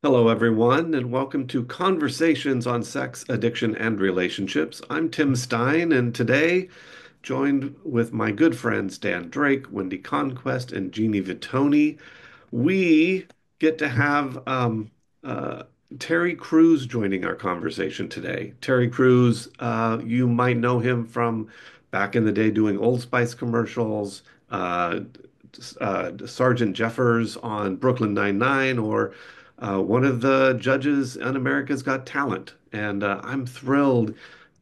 Hello, everyone, and welcome to Conversations on Sex, Addiction, and Relationships. I'm Tim Stein, and today, joined with my good friends Dan Drake, Wendy Conquest, and Jeannie Vitoni, we get to have uh, Terry Crews joining our conversation today. Terry Crews, you might know him from back in the day doing Old Spice commercials, Sergeant Jeffers on Brooklyn Nine-Nine, or one of the judges on America's Got Talent. And I'm thrilled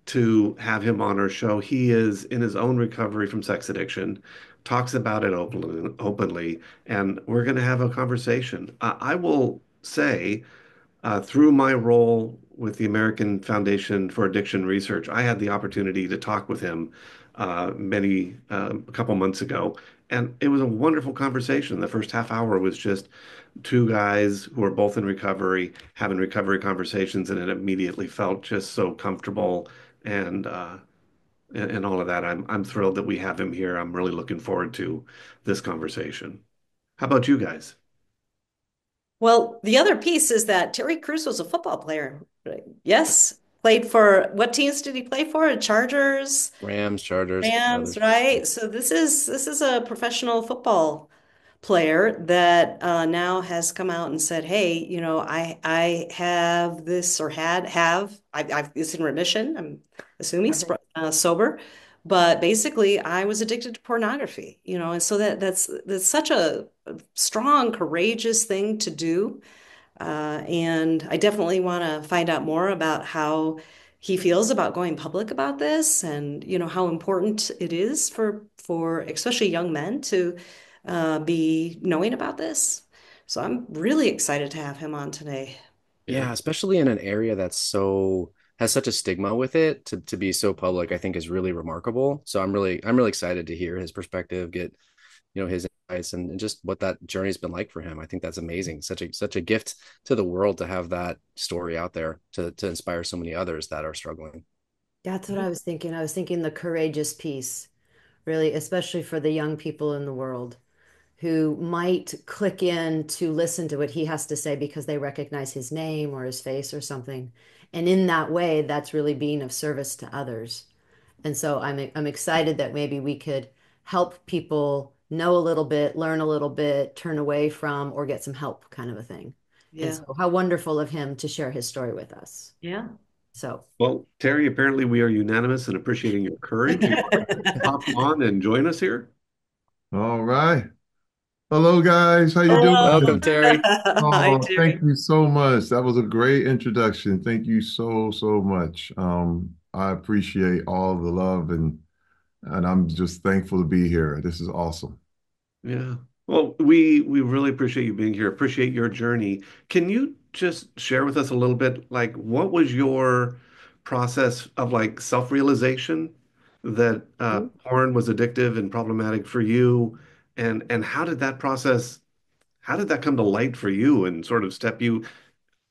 to have him on our show. He is in his own recovery from sex addiction, talks about it openly, and we're going to have a conversation. I will say, through my role with the American Foundation for Addiction Research, I had the opportunity to talk with him a couple months ago, and it was a wonderful conversation. The first half hour was just two guys who are both in recovery having recovery conversations, and it immediately felt just so comfortable and and all of that. I'm thrilled that we have him here. I'm really looking forward to this conversation. How about you guys? Well, the other piece is that Terry Crews was a football player. Right? Yes. Played for what teams did he play for? Chargers, Rams, Chargers, Rams, others. right? So this is a professional football player that now has come out and said, "Hey, I have this or had have I've it's in remission. I'm assuming sober, but basically I was addicted to pornography. And so that's such a strong, courageous thing to do. And I definitely want to find out more about how he feels about going public about this and how important it is for especially young men to be knowing about this. So I'm really excited to have him on today. Yeah. Yeah, especially in an area that's so has such a stigma with it to be so public, I think is really remarkable. So I'm really excited to hear his perspective, get his insights and just what that journey's been like for him. I think that's amazing. Such a gift to the world to have that story out there to inspire so many others that are struggling. That's what I was thinking. I was thinking the courageous piece, really, especially for the young people in the world who might click in to listen to what he has to say because they recognize his name or his face or something. And in that way, that's really being of service to others. And so I'm excited that maybe we could help people know a little bit, learn a little bit, turn away from, or get some help kind of a thing. And Yeah. so how wonderful of him to share his story with us. Yeah. So Well, Terry, apparently we are unanimous in appreciating your courage. You want to hop on and join us here? All right. Hello, guys. How you Hello. Welcome, doing? Terry. Hi, Oh, thank Terry. you so much. That was a great introduction. Thank you so, so much. I appreciate all the love and I'm just thankful to be here. This is awesome. Yeah. Well, we really appreciate you being here. Appreciate your journey. Can you just share with us a little bit, like, what was your process of like self-realization that porn was addictive and problematic for you, and how did that come to light for you and sort of step you?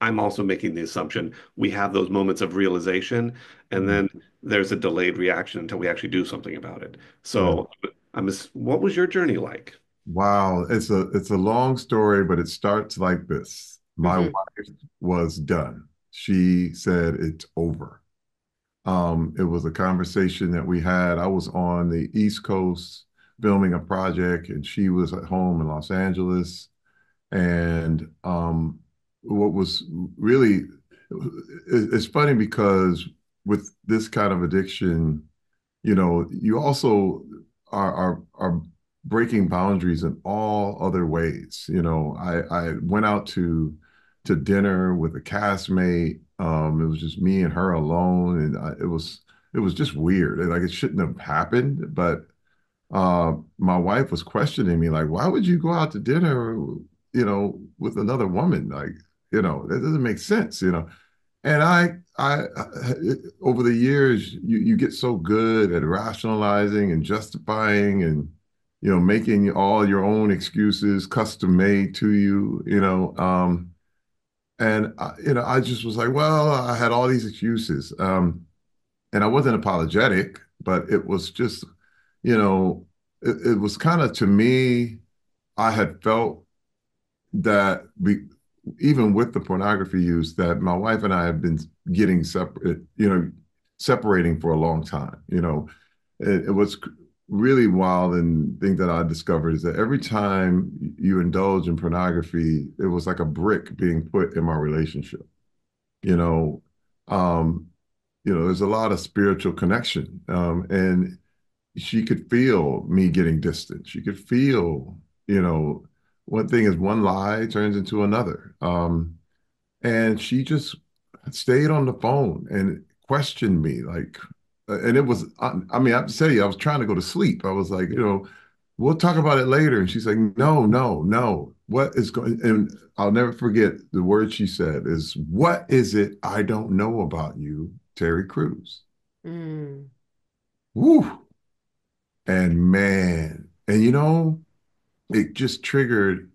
I'm also making the assumption we have those moments of realization, and Mhm. then there's a delayed reaction until we actually do something about it. Yeah. So, what was your journey like? Wow. It's a long story, but it starts like this. My Hmm. wife was done. She said it's over. It was a conversation that we had. I was on the East Coast filming a project, and she was at home in Los Angeles. And what was really, it's funny because with this kind of addiction, you also are breaking boundaries in all other ways. I went out to dinner with a castmate. It was just me and her alone, and it was just weird. Like it shouldn't have happened, but my wife was questioning me, like, why would you go out to dinner, with another woman? Like, that doesn't make sense. And over the years, you get so good at rationalizing and justifying and, making all your own excuses custom made to you. And I just was like, well, I had all these excuses. And I wasn't apologetic, but it was just, you know, it was kind of to me, I had felt that even with the pornography use, that my wife and I have been getting separate, separating for a long time. It was really wild, and thing that I discovered is that every time you indulge in pornography, it was like a brick being put in my relationship. You know, um, there's a lot of spiritual connection, and she could feel me getting distant. She could feel, you know, one thing is one lie turns into another. And she just stayed on the phone and questioned me like, and it was, I mean, I have to tell you, I was trying to go to sleep. I was like, we'll talk about it later. And she's like, no, no, no. What is going, and I'll never forget the word she said is, what is it I don't know about you, Terry Crews? Mm. Woo. And man, and it just triggered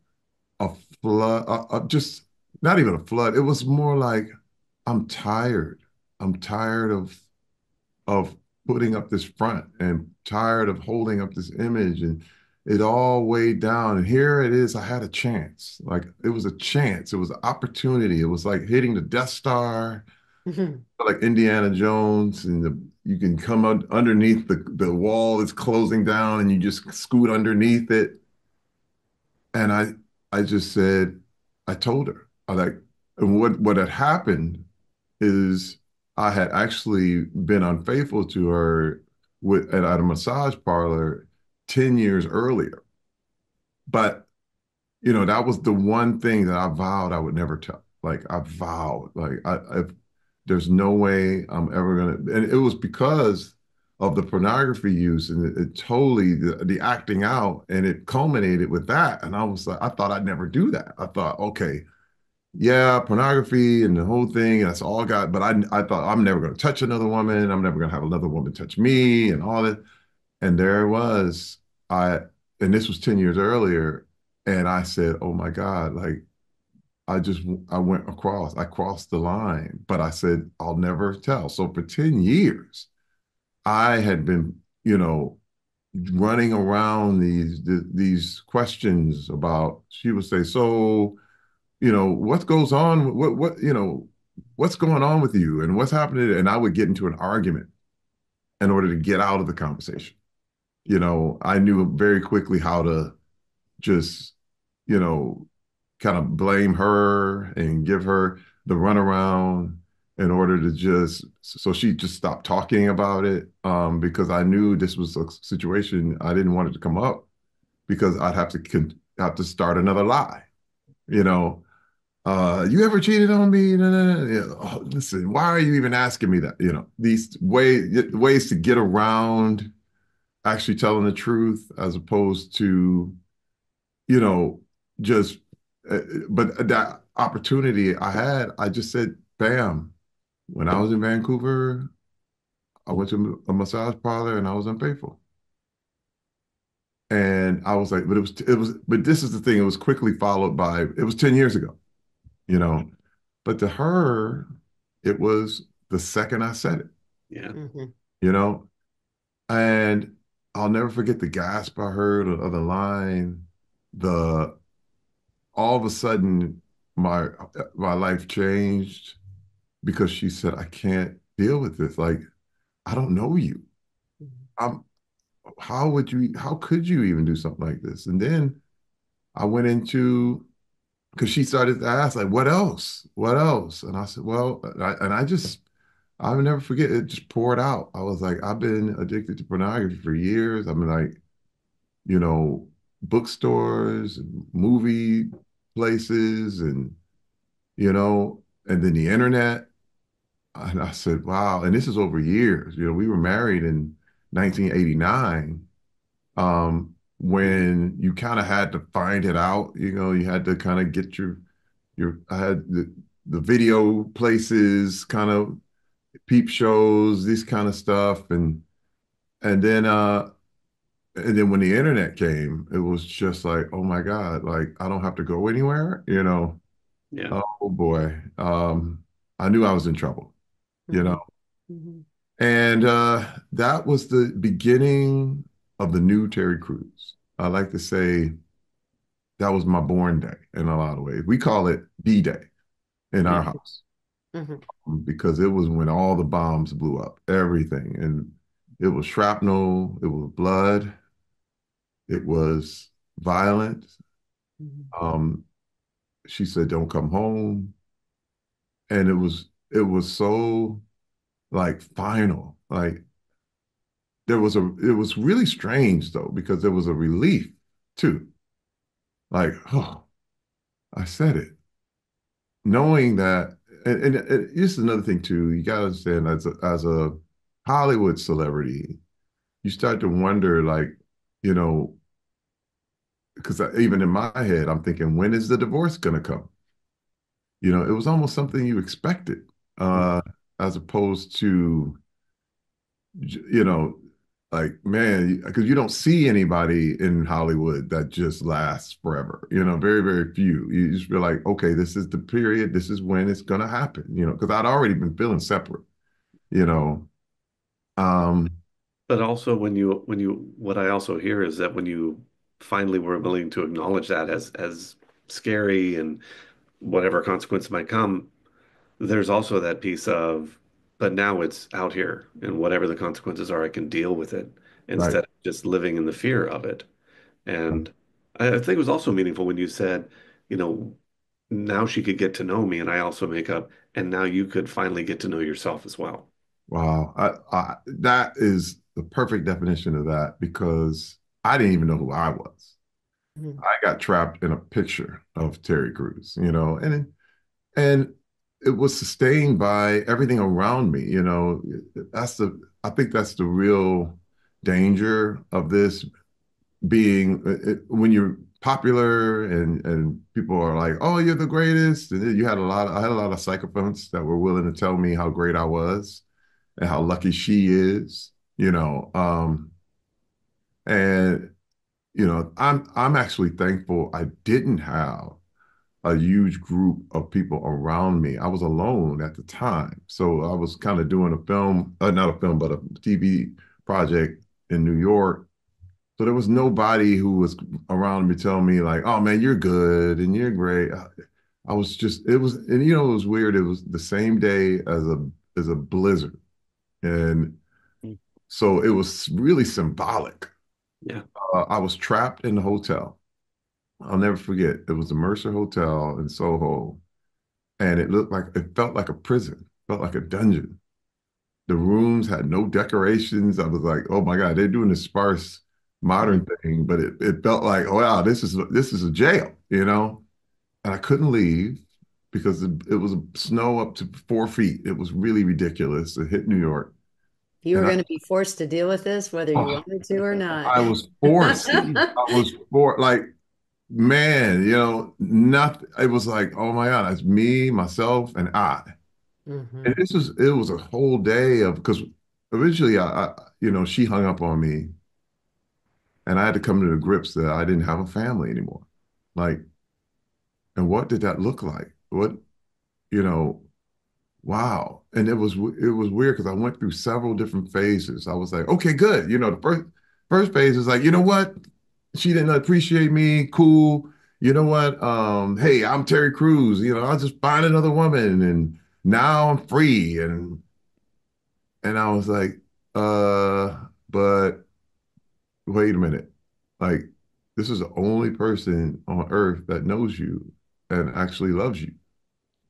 a flood, just not even a flood. It was more like, I'm tired. I'm tired of putting up this front and tired of holding up this image, and it all weighed down. And here it is. I had a chance. Like it was a chance. It was an opportunity. It was like hitting the Death Star, like Indiana Jones, and you can come underneath the wall that's closing down, and you just scoot underneath it. And I just said, I told her, I like, and what had happened is I had actually been unfaithful to her at a massage parlor 10 years earlier. But, that was the one thing that I vowed I would never tell. Like I vowed, like if there's no way I'm ever gonna, and it was because of the pornography use, and it totally the acting out, and it culminated with that. And I was like, I thought I'd never do that. I thought, okay, yeah, pornography and the whole thing, that's all I got. But I thought I'm never going to touch another woman. I'm never going to have another woman touch me and all that. And there it was. I, and this was 10 years earlier. And I said, oh my God, like I went across, I crossed the line, but I said, I'll never tell. So for 10 years, I had been, running around these questions about, she would say, so, what goes on, what's going on with you and what's happening? And I would get into an argument in order to get out of the conversation. I knew very quickly how to just, you know, kind of blame her and give her the runaround in order to just, so she just stopped talking about it, because I knew this was a situation I didn't want it to come up, because I'd have to start another lie, you know. You ever cheated on me? No, no, no. Yeah. Oh, listen, why are you even asking me that? These ways to get around actually telling the truth, as opposed to, you know, just, but that opportunity I had, I just said, bam. When I was in Vancouver, I went to a massage parlor and I was unfaithful. And I was like, but this is the thing, it was quickly followed by, it was 10 years ago, you know. But to her, it was the second I said it, Yeah. Mhm. you know? And I'll never forget the gasp I heard of the line, the all of a sudden my life changed, because she said, I can't deal with this. Like, I don't know you. Mhm. I'm how could you even do something like this? And then I went into, because she started to ask, like, what else? What else? And I said, well, I'll never forget, it just poured out. I was like, I've been addicted to pornography for years. I mean, like, you know, bookstores, movie places, and then the internet. And I said, wow. And this is over years. We were married in 1989, when you kind of had to find it out. You had to kind of get I had the video places, kind of peep shows, this kind of stuff. And then, when the internet came, it was just like, oh my God, like I don't have to go anywhere. Yeah. Oh boy. I knew I was in trouble, you know. Mhm. Mhm. And that was the beginning of the new Terry Crews. I like to say that was my born day in a lot of ways. We call it D-Day in our Mhm. house Hmm. because it was when all the bombs blew up, everything. And it was shrapnel, it was blood, it was violence. Um, she said, "Don't come home." And it was so like final. Like it was really strange though, because there was a relief too. Like, oh, I said it. Knowing that, and this is another thing too, you gotta understand as a Hollywood celebrity, you start to wonder, like, you know, because even in my head, I'm thinking, when is the divorce gonna come? It was almost something you expected, uh, as opposed to, you know, like, man, because you don't see anybody in Hollywood that just lasts forever. Very, very few. You just feel like, okay, this is the period, this is when it's gonna happen. Because I'd already been feeling separate. You know, um, But also what I also hear is that when you finally were willing to acknowledge that as scary and whatever consequence might come, there's also that piece of, but now it's out here and whatever the consequences are, I can deal with it right, instead of just living in the fear of it. And I think it was also meaningful when you said, you know, now she could get to know me and I also make up, and now you could finally get to know yourself as well. wow, that is the perfect definition of that because I didn't even know who I was. Hmm. I got trapped in a picture of Terry Crews, and it was sustained by everything around me. That's the I think that's the real danger of this being when you're popular and people are like, "Oh, you're the greatest," and then I had a lot of sycophants that were willing to tell me how great I was and how lucky she is, and I'm actually thankful I didn't have a huge group of people around me. I was alone at the time. So I was kind of doing a film, not a film, but a TV project in New York. So there was nobody who was around me telling me like, "Oh man, you're good and you're great." I was just, it was, and it was weird. It was the same day as a blizzard. And so it was really symbolic. Yeah. I was trapped in the hotel. I'll never forget. It was the Mercer Hotel in Soho, and it felt like a prison, felt like a dungeon. The rooms had no decorations. I was like, oh my God, they're doing this sparse modern thing, but it felt like, oh wow, this is a jail. And I couldn't leave because it was snow up to 4 feet. It was really ridiculous. It hit New York. You were And going to be forced to deal with this, whether you oh, wanted to or not. I was forced. I was for like, man, nothing. It was like, oh my God, it's me, myself, and I. And Hmm. it was a whole day of because originally she hung up on me and I had to come to the grips that I didn't have a family anymore. Like, and what did that look like? You know, wow. And it was weird because I went through several different phases. I was like, okay, good. The first phase is like, you know what? She didn't appreciate me. Cool. You know what? Hey, I'm Terry Crews. I'll just find another woman and now I'm free. And I was like, but wait a minute. Like, this is the only person on earth that knows you and actually loves you.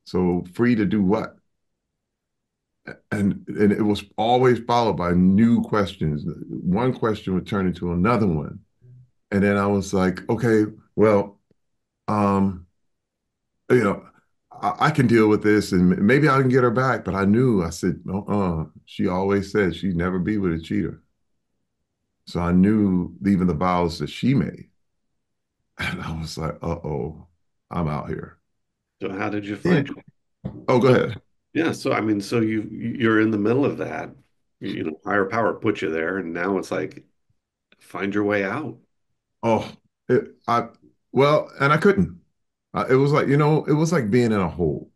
So free to do what? And it was always followed by new questions. One question would turn into another one. And then I was like, okay, well, um, you know, I can deal with this and maybe I can get her back. But I said, she always said she'd never be with a cheater. So I knew even the vows that she made. And I was like, uh-oh, I'm out here. So how did you Yeah. find Oh, go so ahead. yeah, so I mean, so you're in the middle of that. Higher power put you there, and now it's like find your way out. Oh, well, and I couldn't. It was like being in a hole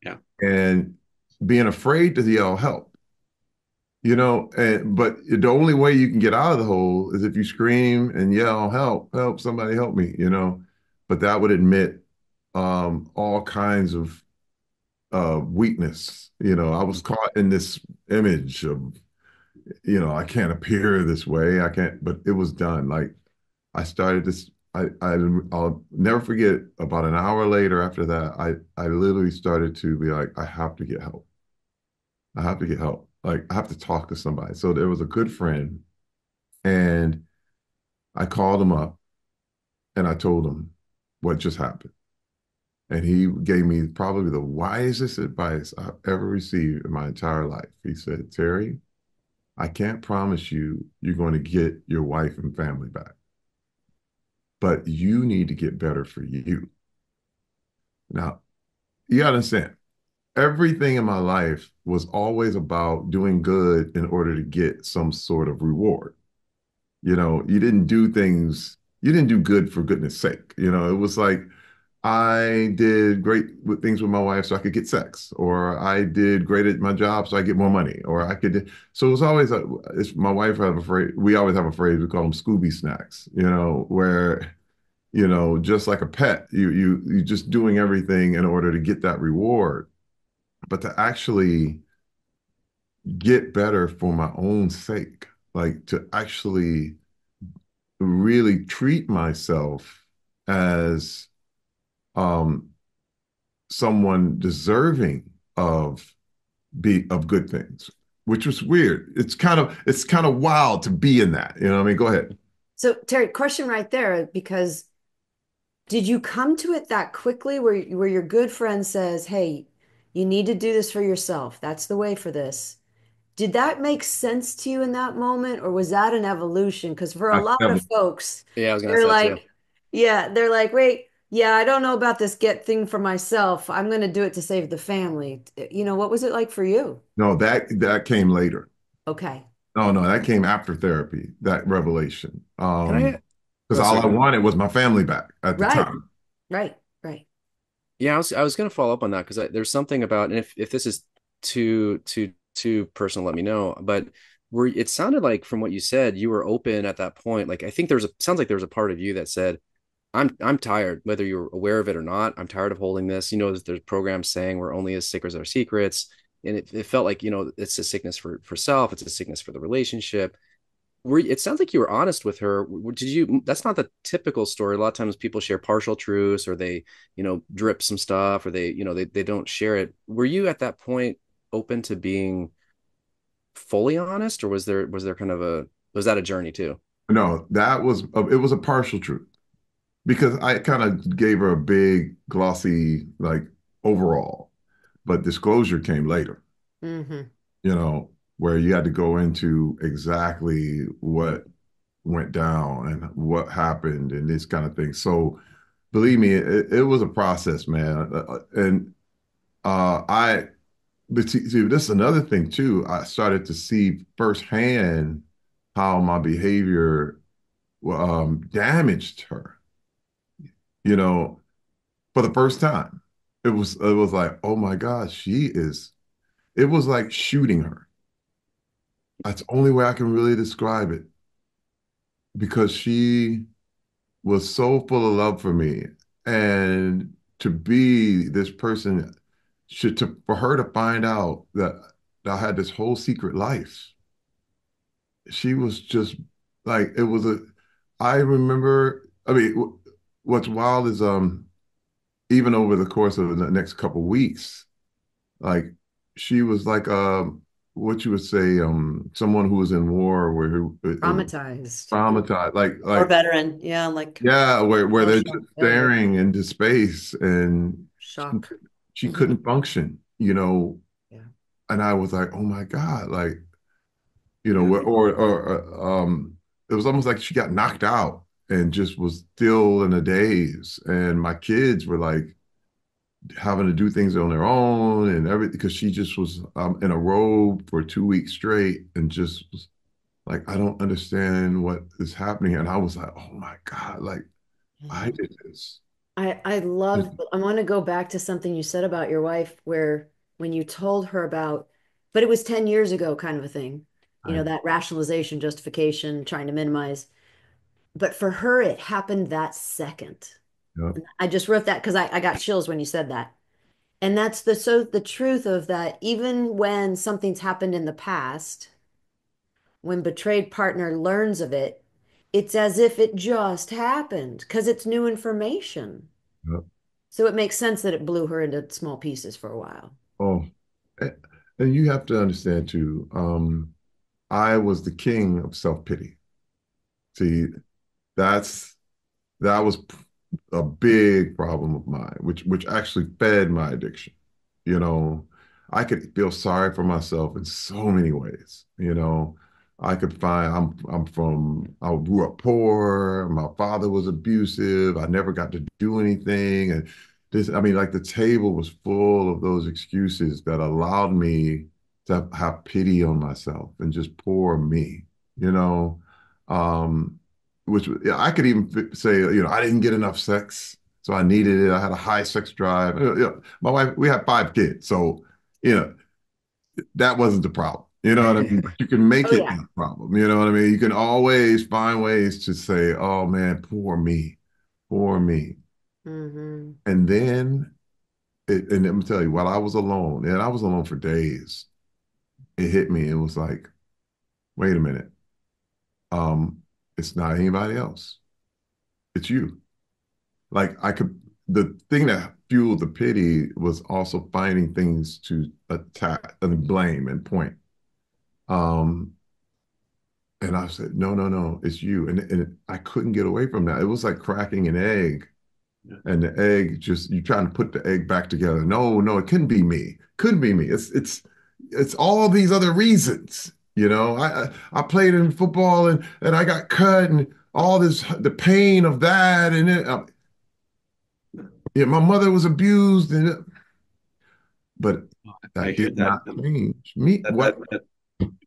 Yeah. and being afraid to yell help, but the only way you can get out of the hole is if you scream and yell, help, help, somebody help me. but that would admit all kinds of weakness. I was caught in this image of, I can't appear this way. I can't, but it was done. Like I started this, I'll never forget about an hour later after that, I literally started to be like, I have to get help. I have to get help. Like I have to talk to somebody. So there was a good friend and I called him up and I told him what just happened. And he gave me probably the wisest advice I've ever received in my entire life. He said, Terry, I can't promise you you're going to get your wife and family back, but you need to get better for you. Now, you gotta understand, everything in my life was always about doing good in order to get some sort of reward. You didn't do good for goodness sake. It was like I did great with things with my wife so I could get sex, or I did great at my job so I get more money, or I could. So it was always my wife have a phrase. We always have a phrase. We call them Scooby snacks. Where just like a pet, you just doing everything in order to get that reward, but to actually get better for my own sake, like to actually really treat myself as um someone deserving of of good things, which was weird. It's kind of wild to be in that. You know what I mean? Go ahead. So, Terry, question right there, because did you come to it that quickly where your good friend says, "Hey, you need to do this for yourself. That's the way for this." Did that make sense to you in that moment, or was that an evolution? Because for a I lot never, of folks, Yeah, I was gonna ask they're that too. like, yeah, they're like, wait, yeah, I don't know about this get thing for myself. I'm going to do it to save the family. What was it like for you? no, that came later. Okay. No, no, that came after therapy, that revelation. Can I? Because Oh, all sorry. I Go ahead. wanted was my family back at the Right, time. right, right. Yeah, I was gonna follow up on that because there's something about, and if this is too personal, let me know. But it sounded like from what you said, you were open at that point. Like I think sounds like there was a part of you that said, I'm tired, whether you're aware of it or not. I'm tired of holding this. There's programs saying we're only as sick as our secrets. And it felt like, it's a sickness for self, it's a sickness for the relationship. It sounds like you were honest with her. That's not the typical story. A lot of times people share partial truths, or they, drip some stuff, or they don't share it. Were you at that point open to being fully honest, or was there kind of was that a journey too? No, it was a partial truth because I kind of gave her a big glossy like overall, but disclosure came later. Hmm. you know, where you had to go into exactly what went down and what happened and this kind of thing. So believe me, it was a process, man. And but see, this is another thing too. I started to see firsthand how my behavior damaged her, you know, for the first time. It was like, oh my God, it was like shooting her. That's the only way I can really describe it because she was so full of love for me. And to be this person, for her to find out that I had this whole secret life, she was just like, I remember, I mean, what's wild is, even over the course of the next couple of weeks, like she was like, what you would say, someone who was in war where it was Traumatized. traumatized, Or like veteran. Yeah, like yeah, where they're just Emotional failure. staring into space and she, Shock. she Hmm. couldn't function, Yeah. and I was like, oh my God, like, Yeah. it was almost like she got knocked out and just was still in a daze. And my kids were like having to do things on their own and everything because she just was in a robe for 2 weeks straight and just was like, I don't understand what is happening. And I was like, oh my God, like I Mhm. did this. I love, I want to go back to something you said about your wife, where when you told her about, but it was 10 years ago kind of a thing, I, that rationalization, justification, trying to minimize. But for her, it happened that second. Yep. I just wrote that because I got chills when you said that. And that's the truth of that, even when something's happened in the past, when betrayed partner learns of it, it's as if it just happened because it's new information. Yep. So it makes sense that it blew her into small pieces for a while. Oh, a- and you have to understand too, I was the king of self-pity. See, that's that was a big problem of mine, which actually fed my addiction. You know, I could feel sorry for myself in so many ways. I could find I grew up poor, my father was abusive, I never got to do anything. And I mean, like the table was full of those excuses that allowed me to have pity on myself and just poor me, you know. Um, which yeah, I could even say, I didn't get enough sex, so I needed it. I had a high sex drive. My wife, we had 5 kids, so you know that wasn't the problem. You know what I mean? But you can make Oh it yeah. a problem. You know what I mean? You can always find ways to say, "Oh man, poor me, poor me," Hmm. and then and let me tell you, while I was alone, and I was alone for days, it hit me. It was like, wait a minute, um, it's not anybody else. It's you. Like the thing that fueled the pity was also finding things to attack and blame and point. Um, and I said, no, no, no, it's you. And I couldn't get away from that. It was like cracking an egg, Yeah. and the egg just you trying to put the egg back together. No, no, it couldn't be me. Couldn't be me. It's all these other reasons. I played in football and I got cut and all this the pain of that and yeah, my mother was abused but I that hear did that. not change me. That What? that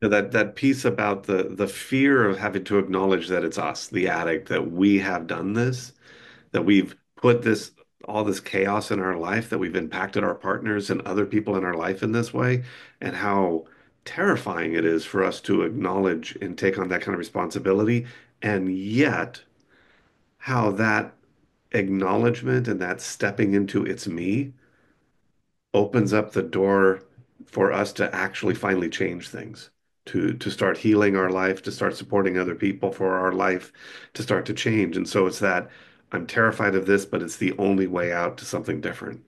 that that piece about the fear of having to acknowledge that it's us, the addict, that we have done this, that we've put this all this chaos in our life, that we've impacted our partners and other people in our life in this way, and how terrifying it is for us to acknowledge and take on that kind of responsibility, and yet how that acknowledgement and that stepping into it's me opens up the door for us to actually finally change things, to start healing our life, to start supporting other people for our life, to start to change. And so it's that I'm terrified of this, but it's the only way out to something different.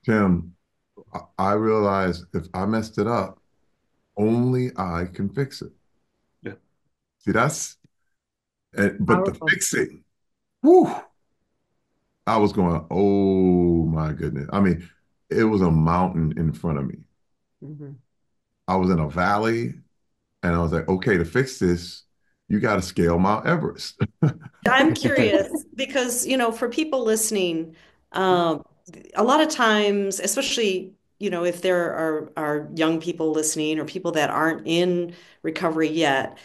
Tim, I realized if I messed it up, only I can fix it. Yeah. See, but the Powerful. fixing, whew, I was going, oh my goodness. I mean, it was a mountain in front of me. Hmm. I was in a valley and I was like, okay, to fix this, you got to scale Mount Everest. I'm curious because, for people listening, um, a lot of times, especially, if there are young people listening or people that aren't in recovery yet,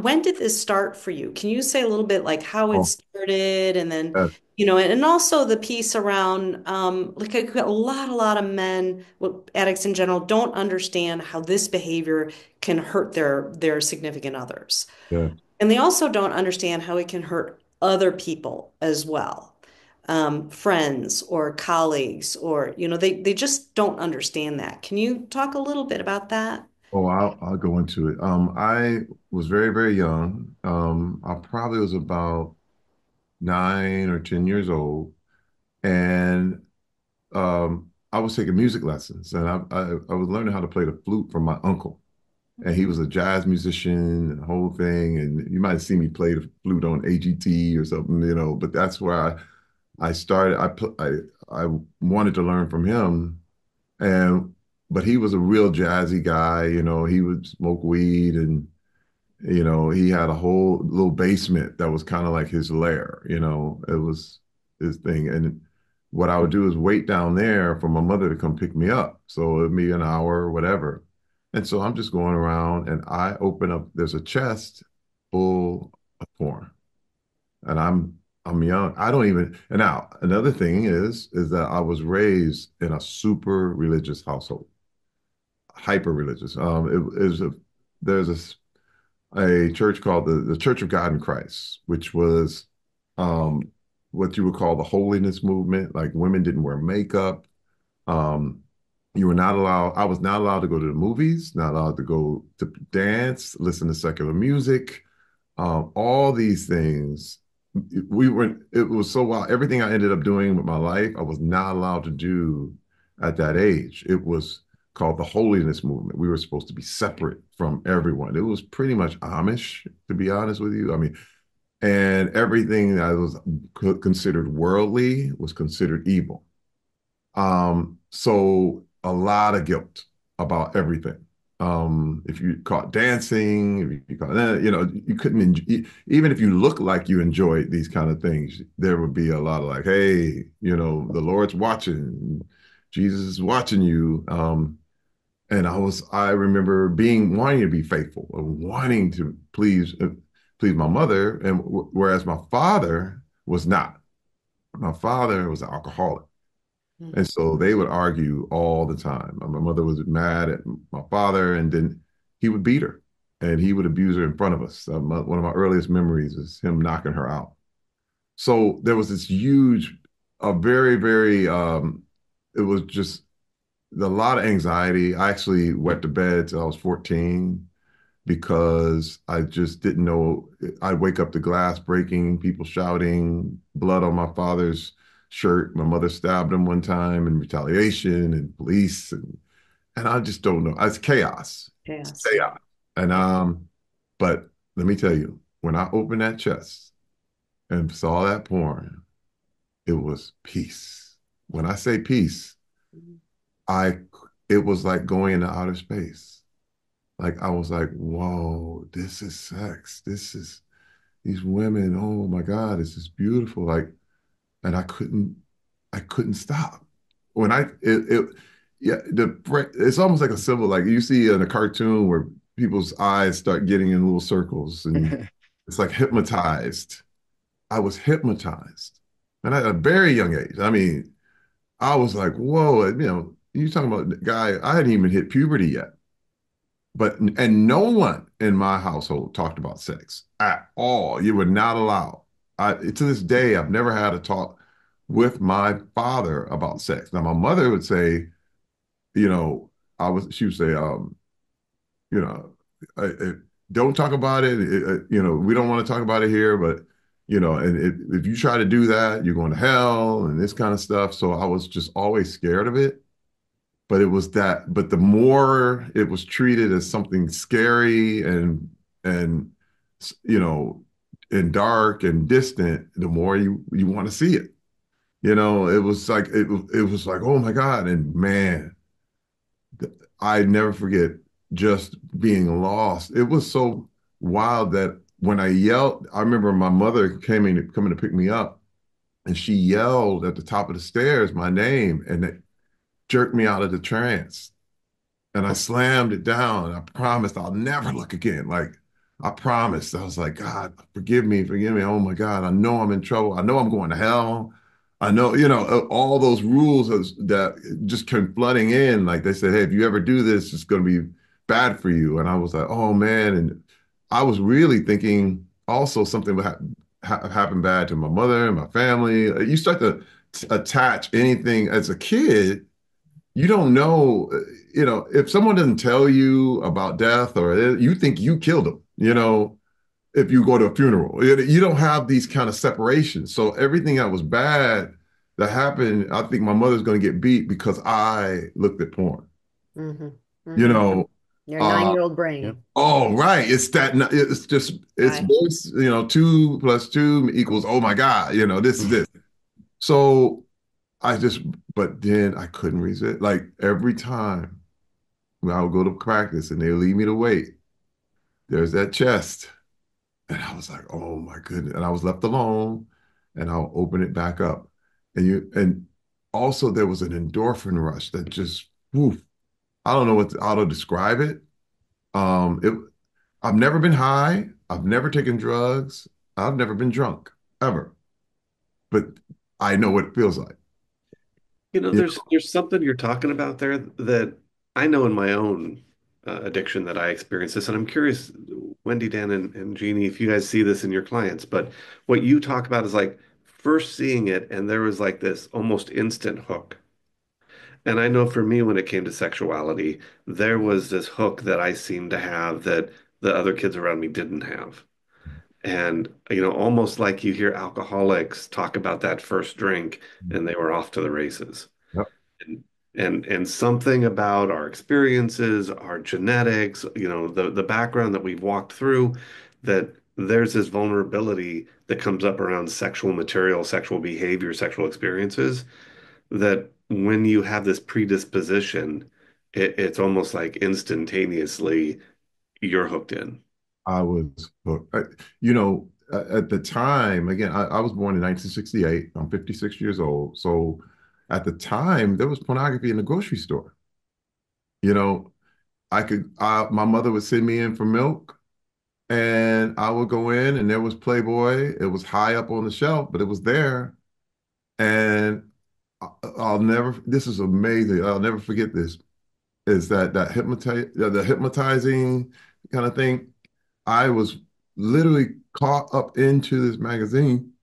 when did this start for you? Can you say a little bit like how it Oh, started and then, yes, and also the piece around, like a lot of men, well, addicts in general, don't understand how this behavior can hurt their significant others. yes. And they also don't understand how it can hurt other people as well, friends or colleagues, or, they just don't understand that. Can you talk a little bit about that? Oh, I'll go into it. I was very, very young. I probably was about 9 or 10 years old, and I was taking music lessons, and I was learning how to play the flute from my uncle, and he was a jazz musician and the whole thing. And you might have seen me play the flute on AGT or something, But that's where I started. I wanted to learn from him, and but he was a real jazzy guy. He would smoke weed and he had a whole little basement that was kind of like his lair. It was his thing. And what I would do is wait down there for my mother to come pick me up. So it'd be an hour or whatever. And so I'm just going around and I open up, there's a chest full of porn. And I'm young. I don't even, and now another thing is that I was raised in a super religious household, hyper religious. It is there's a church called the Church of God in Christ, which was um, what you would call the holiness movement. Like women didn't wear makeup. Um, you were not allowed, I was not allowed to go to the movies, not allowed to go to dance, listen to secular music, all these things. It was so wild. Everything I ended up doing with my life, I was not allowed to do at that age. It was called the holiness movement. We were supposed to be separate from everyone. It was pretty much Amish, to be honest with you. I mean, and everything that was considered worldly was considered evil. So a lot of guilt about everything. If you caught dancing, if you caught, you couldn't even if you look like you enjoyed these kind of things, there would be a lot of like, hey, the Lord's watching, Jesus is watching you. And I remember wanting to be faithful, wanting to please my mother, and whereas my father was not. My father was an alcoholic. And so they would argue all the time. My mother was mad at my father, and then he would beat her and he would abuse her in front of us. One of my earliest memories is him knocking her out. So there was this huge, a very, very, it was just a lot of anxiety. I actually went to bed till I was 14 because I just didn't know. I'd wake up to glass breaking, people shouting, blood on my father's shirt. My mother stabbed him one time in retaliation, and police, and I just don't know. It's chaos. It's Chaos. Yeah. chaos. And but let me tell you, when I opened that chest and saw that porn, it was peace. When I say peace, I it was like going into outer space. Like I was like, whoa, this is sex. This is these women. Oh my God, this is beautiful. Like, and I couldn't stop. When yeah, it's almost like a symbol, like you see in a cartoon where people's eyes start getting in little circles, and it's like hypnotized. I was hypnotized, and at a very young age. I mean, I was like, whoa, you talking about the guy? I hadn't even hit puberty yet. And no one in my household talked about sex at all. You were not allowed. To this day, I've never had a talk with my father about sex. Now, my mother would say, you know, she would say, you know, don't talk about it. We don't want to talk about it here, but, and if you try to do that, you're going to hell and this kind of stuff. So I was just always scared of it. But the more it was treated as something scary and you know and dark and distant, the more you want to see it. It was like it was like, oh my God. And man, I never forget just being lost. It was so wild that when I yelled, I remember my mother coming to pick me up, and she yelled at the top of the stairs my name, and it jerked me out of the trance. And I slammed it down. I promised I'll never look again. Like, I promised. I was like, God, forgive me, forgive me. Oh my God, I know I'm in trouble. I know I'm going to hell. I know, all those rules that just came flooding in. Like they said, hey, if you ever do this, it's going to be bad for you. And I was like, oh man. And I was really thinking also something would happen bad to my mother and my family. You start to attach anything as a kid. You don't know, if someone doesn't tell you about death, or you think you killed them, if you go to a funeral, you don't have these kind of separations. So everything that was bad that happened, I think my mother's going to get beat because I looked at porn, Mm-hmm. you Mm-hmm. know. Your Uh, 9-year-old Yep. brain. oh, right. It's Right. both, 2 + 2 equals, oh my God, this is it. So I just, but then I couldn't resist. Like every time I would go to practice and they would leave me to wait, there's that chest. And I was like, oh my goodness. And I was left alone, and I'll open it back up. And also there was an endorphin rush that just, woof, I don't know how to describe it. It I've never been high. I've never taken drugs. I've never been drunk, ever. But I know what it feels like. You There's something you're talking about there that I know in my own addiction that I experience this, and I'm curious, Wendy, Dan, and Jeannie, if you guys see this in your clients. But what you talk about is like first seeing it, and there was like this almost instant hook. And I know for me, when it came to sexuality, there was this hook that I seemed to have that the other kids around me didn't have. And, almost like you hear alcoholics talk about that first drink and they were off to the races. Yep. And and something about our experiences, our genetics, the background that we've walked through, that there's this vulnerability that comes up around sexual material, sexual behavior, sexual experiences, that when you have this predisposition, it's almost like instantaneously you're hooked in. I was hooked. At the time, again, I was born in 1968. I'm 56 years old. So at the time, there was pornography in the grocery store. You know, my mother would send me in for milk, and I would go in, and there was Playboy. It was high up on the shelf, but it was there. And this is amazing. I'll never forget this, is that the hypnotizing kind of thing. I was literally caught up into this magazine,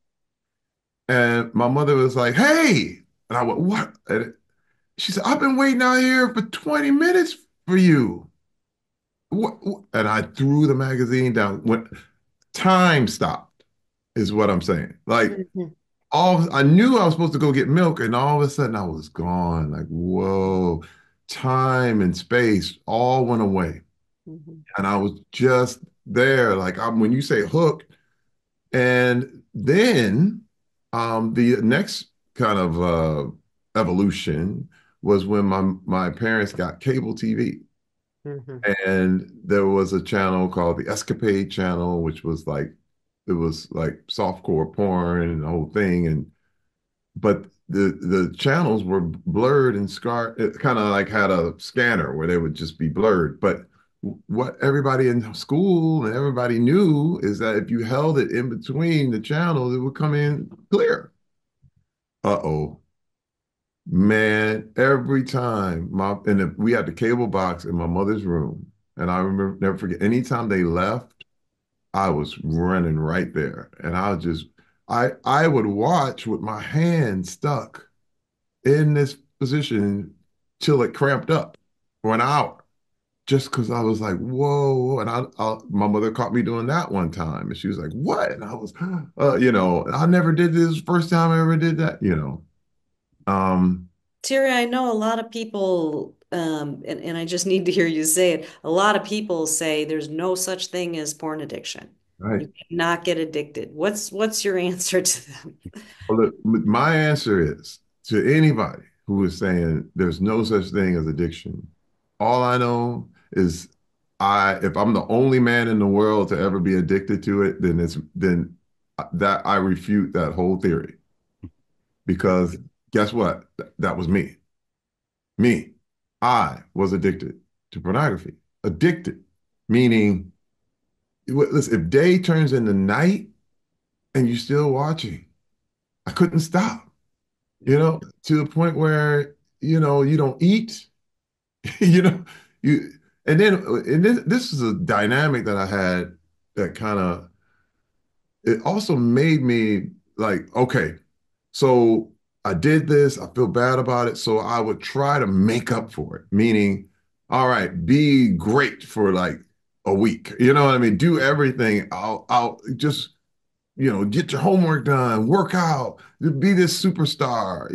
and my mother was like, "Hey," and I went, "What?" And she said, "I've been waiting out here for 20 minutes for you." What? And I threw the magazine down. When time stopped, is what I'm saying. Like, Mhm. I knew I was supposed to go get milk, and all of a sudden I was gone. Like, whoa, time and space all went away. Mhm. And I was just there. Like, when you say hook, and then the next kind of evolution was when my parents got cable TV. Mhm. And there was a channel called the Escapade Channel, which was like, it was like softcore porn and the whole thing. But the channels were blurred and scarred. It kind of like had a scanner where they would just be blurred. But what everybody in school and everybody knew is that if you held it in between the channels, it would come in clear. Uh-oh. Man, every time we had the cable box in my mother's room, and I remember never forget, anytime they left, I was running right there. And I would watch with my hand stuck in this position till it cramped up for an hour, just because I was like, whoa. And my mother caught me doing that one time, and she was like, what? And I was, I never did this. First time I ever did that. Um, Terry, I know a lot of people, and I just need to hear you say it. A lot of people say there's no such thing as porn addiction. right. You cannot get addicted. What's your answer to them? Well, look, my answer is to anybody who is saying there's no such thing as addiction. All I know is if I'm the only man in the world to ever be addicted to it, then that I refute that whole theory, because guess what? That was me. Me. I was addicted to pornography. Addicted, meaning, listen, if day turns into night and you're still watching, I couldn't stop. To the point where, you don't eat, you know, you, and this is a dynamic that I had that kind of, it also made me like, okay, so I did this, I feel bad about it. So I would try to make up for it, meaning, all right, be great for like a week. You know what I mean? Do everything. I'll just get your homework done, work out, be this superstar,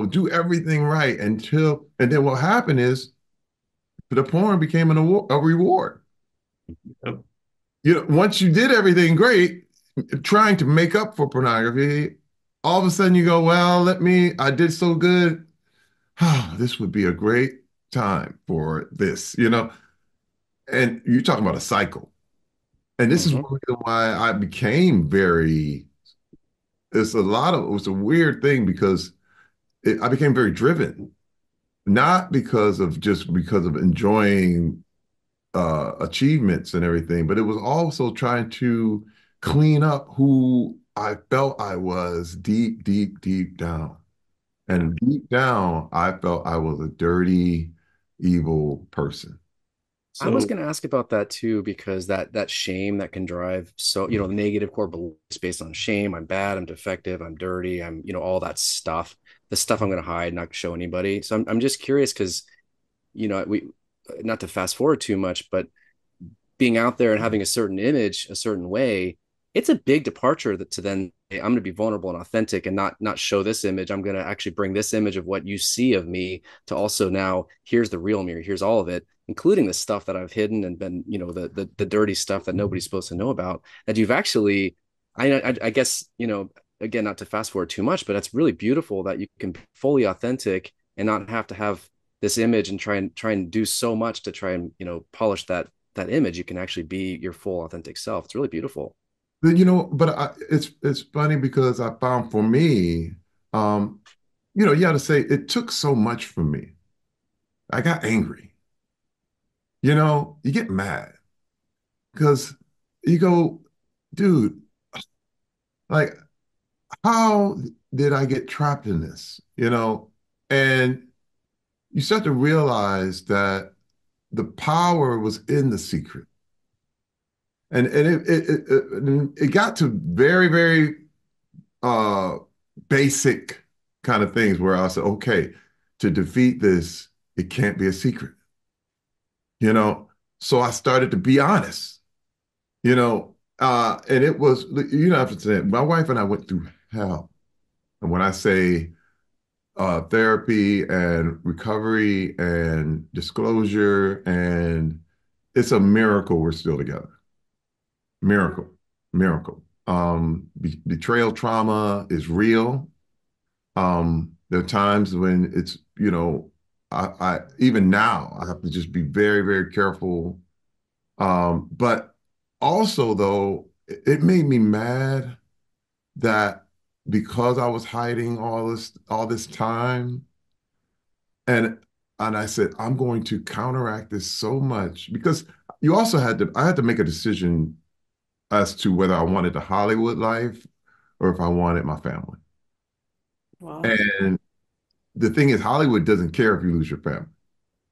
do everything right and then what happened is the porn became a reward. Yep. Once you did everything great, trying to make up for pornography, all of a sudden you go, well, I did so good. This would be a great time for this. And you're talking about a cycle. And this is Hmm. one reason why I became it's a weird thing because I became very driven, not because of enjoying achievements and everything, but it was also trying to clean up who I felt I was deep, deep, deep down. Yeah. And deep down, I felt I was a dirty, evil person. I was So going to ask about that too, because that shame that can drive so, the negative core beliefs based on shame. I'm bad, I'm defective, I'm dirty, I'm, all that stuff, the stuff I'm going to hide, not show anybody. So I'm just curious because, we, not to fast forward too much, but being out there and having a certain image a certain way, it's a big departure that to then hey, I'm going to be vulnerable and authentic and not show this image. I'm going to actually bring this image of what you see of me to also now here's the real me, here's all of it, including the stuff that I've hidden and been, the dirty stuff that nobody's supposed to know about, that you've actually I guess, again, not to fast forward too much, but it's really beautiful that you can be fully authentic and not have to have this image and try and do so much to try and, polish that image. You can actually be your full authentic self. It's really beautiful. But it's funny because I found for me, um, you got to say it took so much from me. I got angry. You get mad because you go, dude, like, how did I get trapped in this? And you start to realize that the power was in the secret. And it got to very, very uh basic kind of things where I said, okay, to defeat this, it can't be a secret, you know. So I started to be honest, and it was, have to say, my wife and I went through hell. And when I say therapy and recovery and disclosure, and it's a miracle we're still together. Miracle, miracle. Betrayal trauma is real. There are times when it's, I even now I have to just be very, very careful. But also though, it made me mad that because I was hiding all this time, and I said, I'm going to counteract this so much because I had to make a decision as to whether I wanted the Hollywood life or if I wanted my family. Wow. And the thing is, Hollywood doesn't care if you lose your family.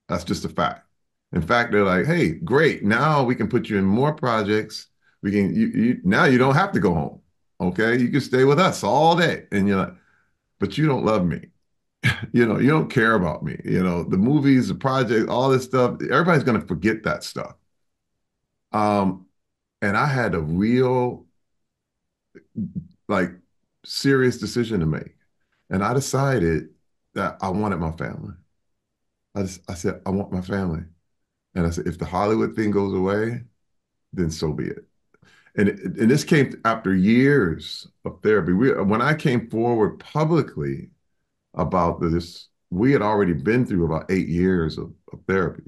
That's just a fact. In fact, they're like, hey, great. Now we can put you in more projects. Now you don't have to go home. Okay. You can stay with us all day. And you're like, but you don't love me. You don't care about me. The movies, the project, all this stuff, everybody's going to forget that stuff. Um, and I had a real, like, serious decision to make. And I decided that I wanted my family. I said, I want my family. And I said, if the Hollywood thing goes away, then so be it. And this came after years of therapy. When I came forward publicly about this, we had already been through about 8 years of therapy.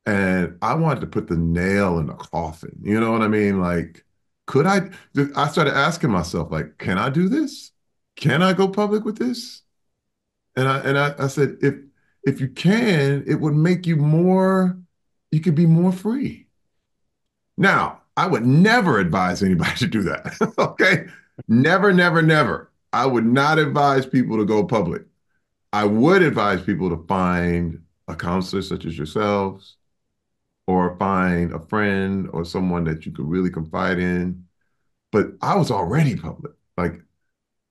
And I wanted to put the nail in the coffin. You know what I mean? Like, could I? I started asking myself, like, can I do this? Can I go public with this? And I said, if you can, it would make you could be more free. Now, I would never advise anybody to do that. Okay. Never, never, never. I would not advise people to go public. I would advise people to find a counselor such as yourselves, or find a friend or someone that you could really confide in. But I was already public. Like,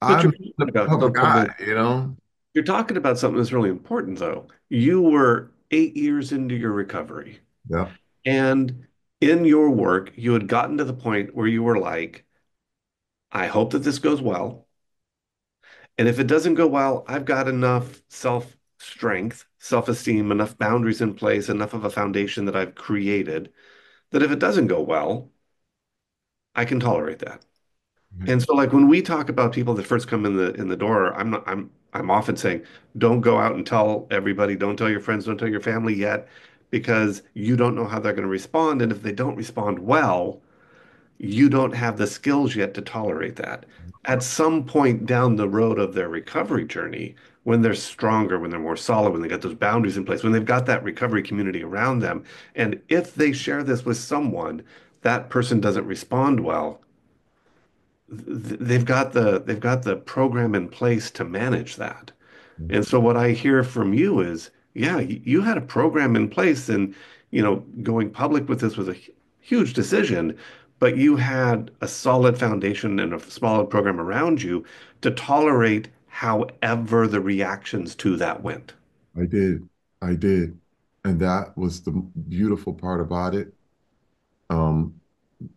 but I'm you're talking a about public something. eye. You're talking about something that's really important, though. You were 8 years into your recovery, Yeah. and in your work, you had gotten to the point where you were like, I hope that this goes well. And if it doesn't go well, I've got enough self strength, self esteem, enough boundaries in place, enough of a foundation that I've created that if it doesn't go well, I can tolerate that. And so like when we talk about people that first come in the door, I'm often saying, don't go out and tell everybody, don't tell your friends, don't tell your family yet, because you don't know how they're going to respond. And if they don't respond well, you don't have the skills yet to tolerate that. At some point down the road of their recovery journey, when they're stronger, when they're more solid, when they got those boundaries in place, when they've got that recovery community around them, and if they share this with someone, that person doesn't respond well, they've got the program in place to manage that. And so what I hear from you is, yeah, you had a program in place, and going public with this was a huge decision, but you had a solid foundation and a solid program around you to tolerate however the reactions to that went. I did. I did. And that was the beautiful part about it. Um,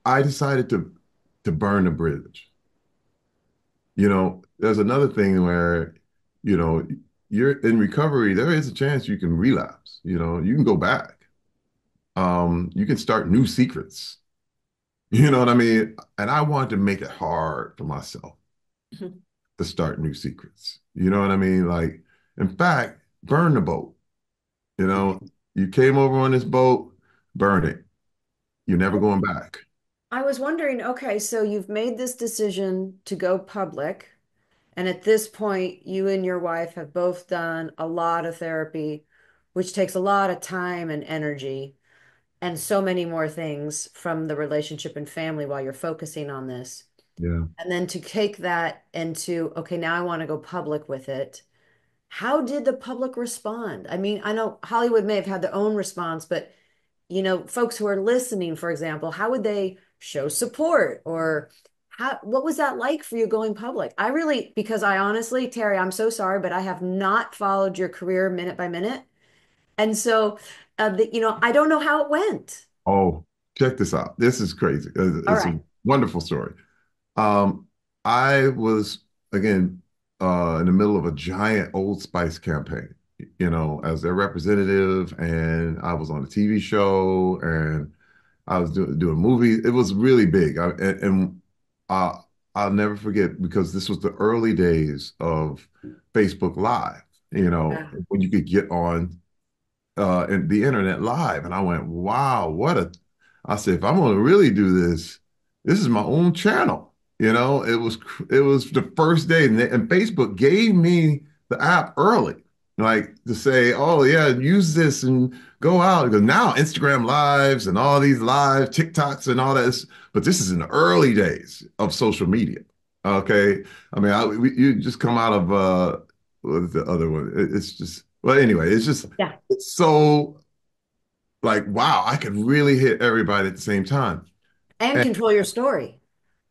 I decided to burn the bridge. There's another thing where, you know, you're in recovery, there is a chance you can relapse. You can go back. You can start new secrets. You know what I mean? And I wanted to make it hard for myself to start new secrets. You know what I mean? Like, in fact, burn the boat. You know, you came over on this boat, burn it. You're never going back. I was wondering, okay, so you've made this decision to go public, and at this point, you and your wife have both done a lot of therapy, which takes a lot of time and energy, and so many more things from the relationship and family while you're focusing on this. Yeah. And then to take that into, okay, now I want to go public with it. How did the public respond? I mean, I know Hollywood may have had their own response, but folks who are listening, for example, how would they show support or what was that like for you going public? I really, because I honestly, Terry, I'm so sorry, but I have not followed your career minute by minute. And so, I don't know how it went. Oh, check this out. This is crazy. All It's a right. wonderful story. Um, I was again in the middle of a giant Old Spice campaign, as their representative, and I was on a TV show, and I was doing movies. It was really big, and uh, I'll never forget because this was the early days of Facebook Live. Yeah. When you could get on and the internet live. And I went, wow, I said, if I'm going to really do this, this is my own channel. It was the first day, and Facebook gave me the app early, like to say, oh yeah, use this and go out. Because now Instagram lives and all these live TikToks and all that, but this is in the early days of social media. Okay, I mean, you just come out of what is the other one? It's just well, anyway, Yeah. it's so like wow, I could really hit everybody at the same time. And And control your story.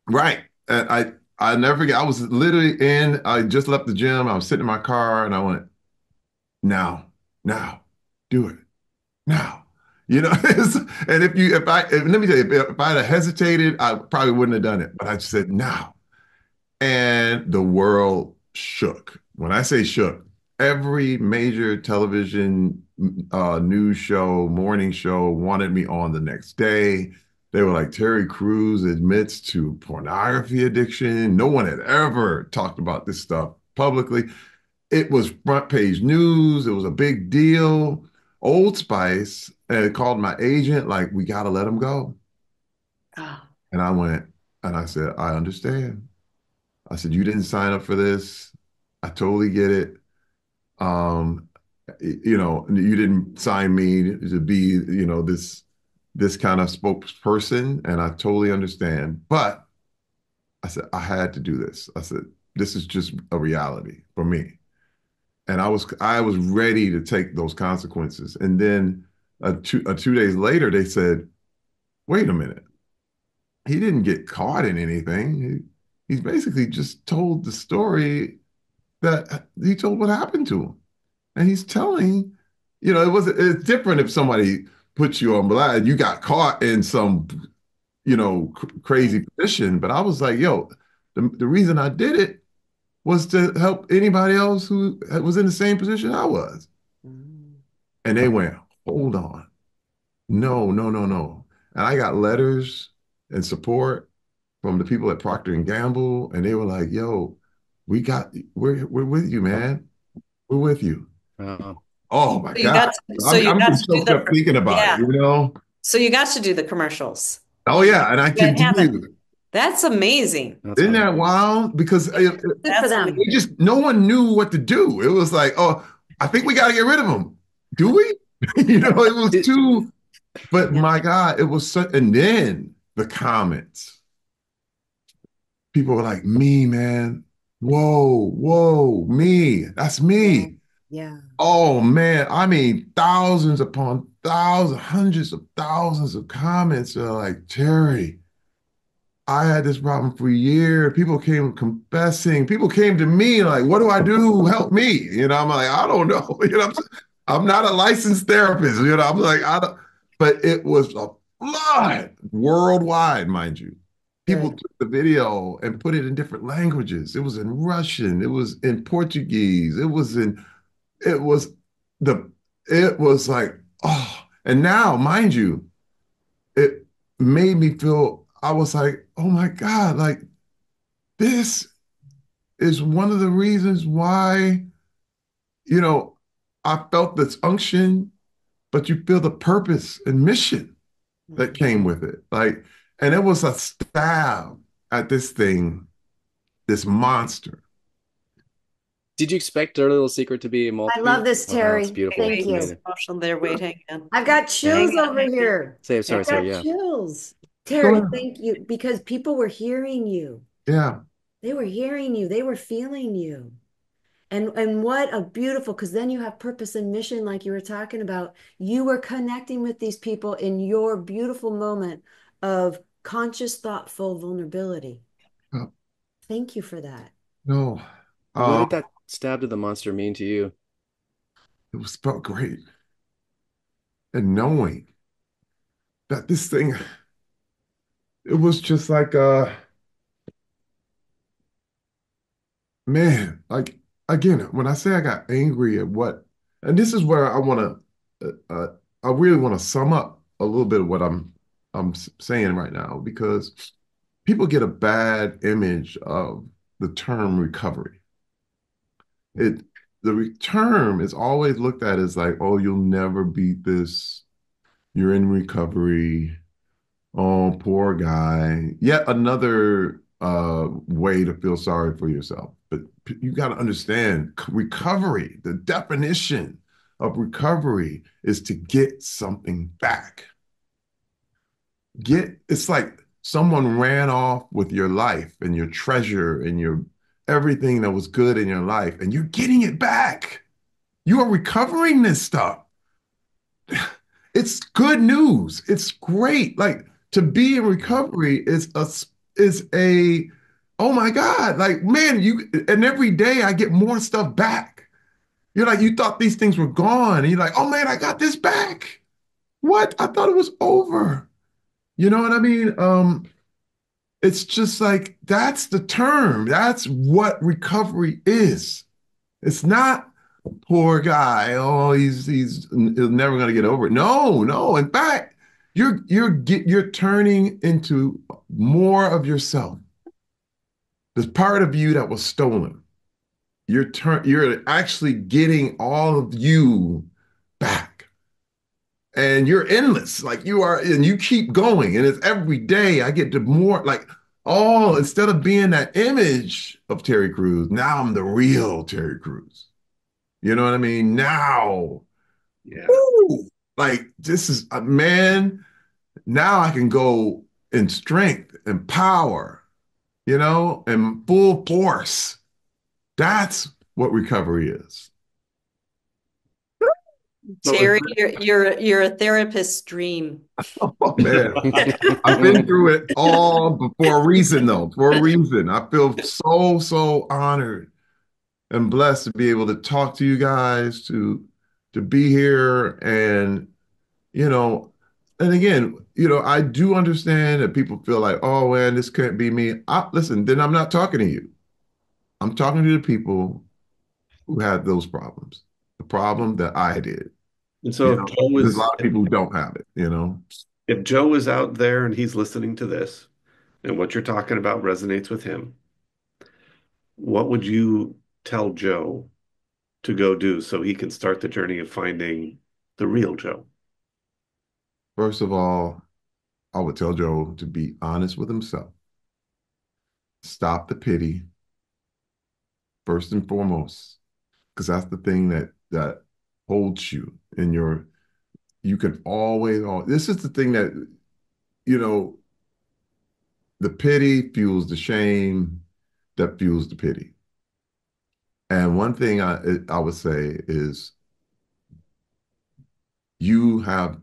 right. And I never forget, I was literally I just left the gym. I was sitting in my car and I went, now, now, do it. Now. And let me tell you, if I'd have hesitated, I probably wouldn't have done it. But I just said, now. And the world shook. When I say shook, every major television news show, morning show wanted me on the next day. They were like, Terry Crews admits to pornography addiction. No one had ever talked about this stuff publicly. It was front page news. It was a big deal. Old Spice called my agent, like, we got to let him go. Oh, And I went, and I said, I understand. I said, you didn't sign up for this. I totally get it. Um, you didn't sign me to be, this kind of spokesperson, and I totally understand. But I said, I had to do this. I said, this is just a reality for me. And I was ready to take those consequences. And then 2 days later, they said, wait a minute. He didn't get caught in anything. He's basically just told the story that he told what happened to him. And he's telling, it's different if somebody puts you on blast, you got caught in some, crazy position. But I was like, yo, the reason I did it was to help anybody else who was in the same position I was. mm. And they went, hold on. No, no, no, no. And I got letters and support from the people at Procter and Gamble, and they were like, "Yo, we're with you, man. We're with you." Uh, Oh my So you God, got so I'm you I'm got getting to do choked up thinking about it. yeah. You know? So you got to do the commercials. Oh yeah, and I That happened. continued. That's amazing. that's Isn't funny. that wild? Because Good for That's them. it amazing. just no one knew what to do. It was like, oh, I think we got to get rid of him. Do we? It was Did, too. But Yeah. my God, it was such. And then the comments. People were like, me, man. Whoa, whoa, me. That's Yeah. me. Yeah. Oh man, I mean, thousands upon thousands, hundreds of thousands of comments are like, Terry, I had this problem for years. People came confessing. People came to me like, what do I do? Help me. I'm like, I don't know. I'm not a licensed therapist. I'm like, I don't, but it was a flood worldwide, mind you. People Good. took the video and put it in different languages. It was in Russian. It was in Portuguese. It was the, it was like, oh, and now, mind you, it made me feel, I was like, oh my God, like this is one of the reasons why, you know, I felt this unction, but you feel the purpose and mission that Mhm. came with it. Like, and it was a stab at this thing, this monster. Did you expect Dirty Little Secret to be I love multi? this, Oh no, it's Terry. beautiful. Thank It's Wait, you. amazing. emotional there. Wait, hang on. I've got Hang chills on, over hang on. here. Say, Hang sorry, I've sorry, got yeah. chills. Go Terry, ahead. thank you. Because people were hearing you. Yeah. They were hearing you. They were feeling you. And what a beautiful, because then you have purpose and mission, like you were talking about. You were connecting with these people in your beautiful moment of conscious, thoughtful vulnerability. Uh, Thank you for that. no. What Um, did that stab to the monster mean to you? it was felt great. And knowing that this thing, it was just like man, like again, when I say I got angry at what, and this is where I want I really want to sum up a little bit of what I'm saying right now because people get a bad image of the term recovery. It term is always looked at as like, oh, you'll never beat this. You're in recovery. Oh, poor guy. Yet another way to feel sorry for yourself. But you got to understand recovery, the definition of recovery is to get something back. It's like someone ran off with your life and your treasure and your everything that was good in your life, and you're getting it back. You are recovering this stuff. It's good news. It's great. Like to be in recovery is a oh my God, like man, you and every day I get more stuff back. You're like, you thought these things were gone, and you're like, oh man, I got this back. What? I thought it was over. You know what I mean? It's just like that's the term. That's what recovery is. It's not poor guy. Oh, he's never going to get over it. No, no. In fact, you're turning into more of yourself. There's part of you that was stolen. You're actually getting all of you back. And you're endless. Like you are, and you keep going. And it's every day I get to more like, oh, instead of being that image of Terry Crews, now I'm the real Terry Crews. You know what I mean? Now Yeah. woo, like this is a man. Now I can go in strength and power, and full force. That's what recovery is. So Terry, you're a therapist's dream. oh man, I've been through it all for a reason, though. For a reason, I feel so honored and blessed to be able to talk to you guys, to be here, and you know, and again, I do understand that people feel like, oh man, this can't be me. Listen, then I'm not talking to you. I'm talking to the people who had those problems, the problem that I did. And so There's a lot of people who don't have it. if Joe is out there and he's listening to this and what you're talking about resonates with him, what would you tell Joe to go do so he can start the journey of finding the real Joe? First of all, I would tell Joe to be honest with himself. Stop the pity, first and foremost, because that's the thing that holds you in your, you can this is the thing that, you know, the pity fuels the shame that fuels the pity. And one thing I would say is you have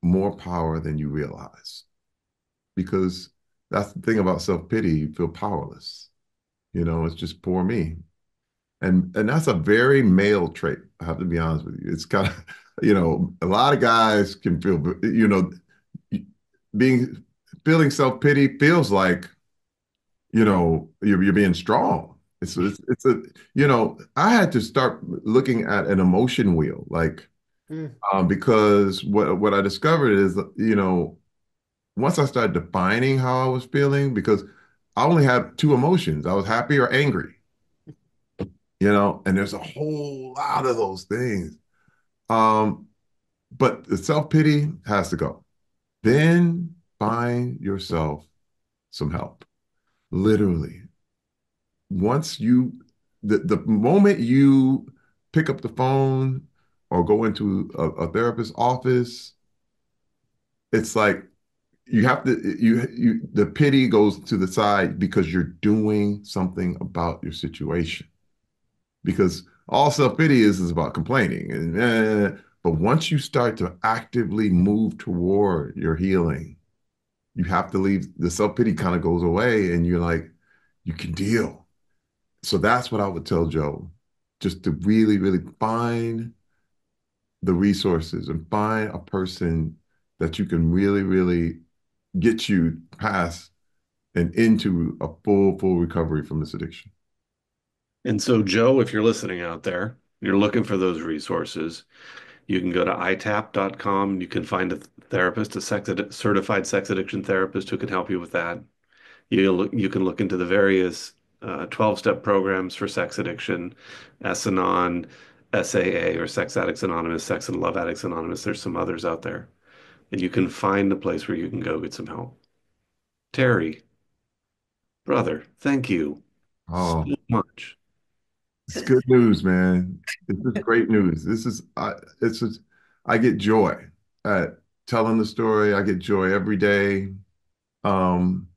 more power than you realize because that's the thing about self-pity. You feel powerless. It's just poor me. And that's a very male trait. I have to be honest with you. It's kind of, a lot of guys can feel, being feeling self-pity feels like, you're being strong. It's a, I had to start looking at an emotion wheel, like, Mm, because what I discovered is, once I started defining how I was feeling, because I only have two emotions. I was happy or angry, and there's a whole lot of those things. Um, but the self-pity has to go. Then find yourself some help. Literally. Once the moment you pick up the phone or go into a therapist's office, it's like the pity goes to the side because you're doing something about your situation. Because all self-pity is about complaining. But once you start to actively move toward your healing, you have to leave the self-pity kind of goes away and you're like, you can deal. So that's what I would tell Joe, just to really, really find the resources and find a person that you can really, really get you past and into a full recovery from this addiction. And so, Joe, if you're listening out there, you're looking for those resources, you can go to itap.com. You can find a therapist, a certified sex addiction therapist who can help you with that. You can look into the various 12-step programs for sex addiction, S-Anon, SAA, or Sex Addicts Anonymous, Sex and Love Addicts Anonymous. There's some others out there. And you can find a place where you can go get some help. Terry, brother, thank you so Oh, much. it's good news, man. This is great news. It's just, I get joy at telling the story. I get joy every day. Um,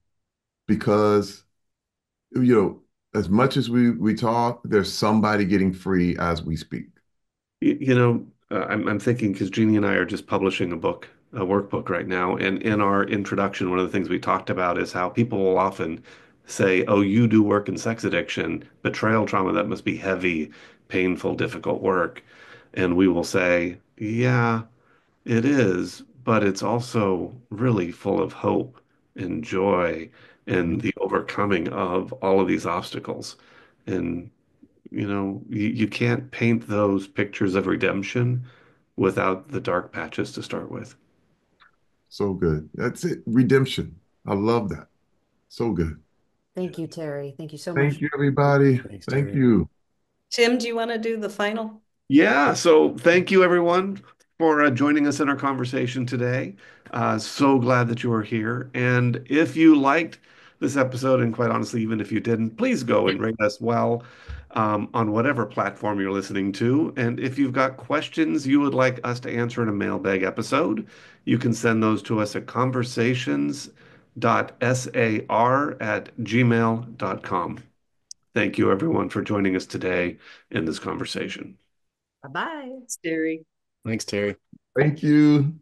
because, you know, as much as we talk, there's somebody getting free as we speak. I'm thinking because Jeannie and I are just publishing a workbook right now, and in our introduction, one of the things we talked about is how people will often say, "Oh, you do work in sex addiction, betrayal trauma, that must be heavy, painful, difficult work." And we will say, "Yeah, it is, but it's also really full of hope and joy and the overcoming of all of these obstacles." And you can't paint those pictures of redemption without the dark patches to start with. So good. That's it. Redemption. I love that. So good. thank you, Terry. Thank you so much. Thank you, everybody. Thanks, Thank Terry. you. Tim, do you want to do the final? Yeah, so thank you everyone for joining us in our conversation today. So glad that you are here. And if you liked this episode, and quite honestly, even if you didn't, please go and rate us well on whatever platform you're listening to. And if you've got questions you would like us to answer in a mailbag episode, you can send those to us at conversations.sar@gmail.com. Thank you everyone for joining us today in this conversation. Bye bye. Scary. Thanks, Terry. Thank you.